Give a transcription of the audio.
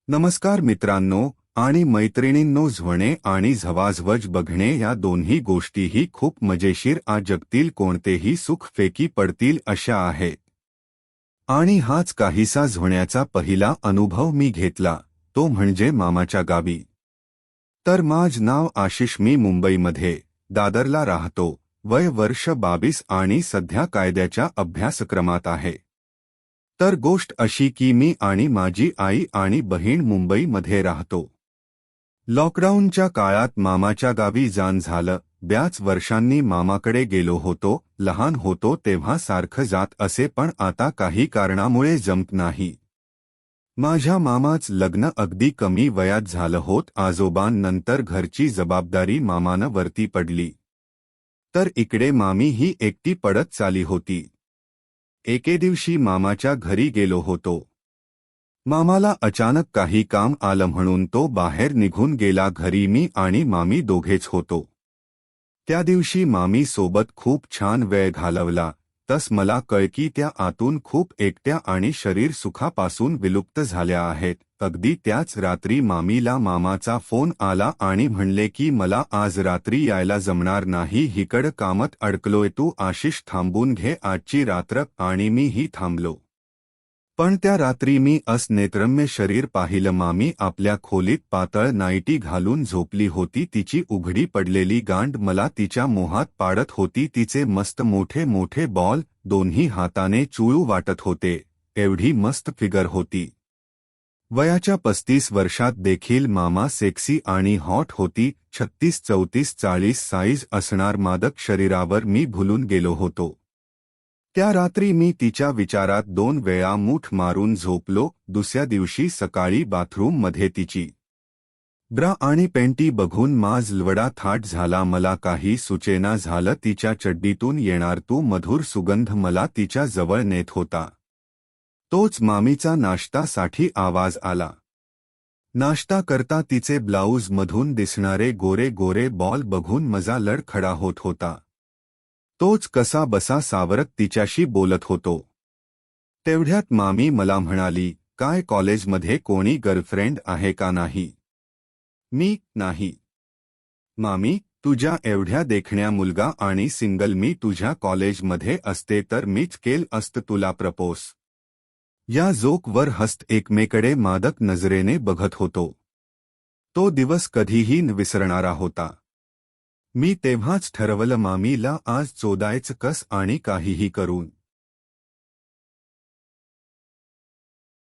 नमस्कार मित्रांनो आणि मैत्रिणींनो, झवणे आणि झवाझवज बघणे या दोन्ही गोष्टीही खूप मजेशीर जगतील कोणतेही सुख फेकी पडतील अशा आहेत। आणि हाच काहीसा झवण्याचा पहिला अनुभव मी घेतला, तो म्हणजे मामाच्या गावी। तर माझं नाव आशिष, मी मुंबईमध्ये दादरला राहतो, वय वर्ष 22 आणि सध्या कायद्याच्या अभ्यासक्रमात आहे। तर गोष्ट अशी की मी आणि माझी आई आणि बहीण मुंबईमध्ये राहतो। लॉकडाऊनच्या काळात मामाच्या गावी जाण झालं। बऱ्याच वर्षांनी मामाकडे गेलो होतो। लहान होतो तेव्हा सारखं जात असे, पण आता काही कारणामुळे जमत नाही। माझ्या मामाचं लग्न अगदी कमी वयात झालं होत। आजोबांनंतर घरची जबाबदारी मामानं वरती पडली, तर इकडे मामी ही एकटी पडत चाली होती। एके दिवशी मामाच्या घरी गेलो होतो। मामाला अचानक काही काम आलं म्हणून तो बाहेर निघून गेला। घरी मी आणि मामी दोघेच होतो। त्या दिवशी मामी सोबत खूप छान वेळ घालवला। तस मला कळ की त्या आतून खूप एकट्या आणि शरीर सुखापासून विलुप्त झाल्या आहेत। अगदी त्याच रात्री मामीला मामाचा फोन आला आणि म्हणले की मला आज रात्री यायला जमणार नाही, हिकडं कामात अडकलोय, तू आशिष थांबून घे आजची रात्र। आणि मी ही थांबलो। पण त्या रात्री मी नेत्रम्य शरीर पाहिलं। मामी आपल्या खोलीत पातळ नाईटी घालून झोपली होती। तिची उघडी पडलेली गांड मला तिच्या मोहात पाडत होती। तिचे मस्त मोठे मोठे बॉल दोन्ही हाताने चुळू वाटत होते, एवढी मस्त फिगर होती। वयाच्या 35 वर्षात देखील मामा सेक्सी आणि हॉट होती। 36, 34, 40 साईज असणार मादक शरीरावर मी भुलून गेलो होतो। त्या रात्री मी तिच्या विचारात 2 वेळा मूठ मारून झोपलो। दुसऱ्या दिवशी सकाळी बाथरूममध्ये तिची ब्रा आणि पेंटी बघून माझ लवडा थाट झाला। मला काही सुचेना झालं। तिच्या चड्डीतून येणार तू मधुर सुगंध मला तिच्या जवळ नेत होता। तोच मामीचा नाश्तासाठी आवाज आला। नाश्ता करता तिचे ब्लाऊज मधून दिसणारे गोरे गोरे बॉल बघून माझा लडखडा होत होता। तोच कसा बसा सावरत तिच्याशी बोलत होतो। तेवढ्यात मामी मला म्हणाली, काय कॉलेजमध्ये कोणी गर्लफ्रेंड आहे का नाही? मी, नाही मामी, तुझ्या एवढ्या देखण्या मुलगा आणि सिंगल मी तुझ्या कॉलेजमध्ये असते तर मीच केल असत तुला प्रपोज। या जोकवर हस्त एकमेकडे मादक नजरेने बघत होतो। तो दिवस कधीही न विसरणारा होता। मी तेव्हाच ठरवलं मामीला आज चोदायचं कस आणि काहीही करून।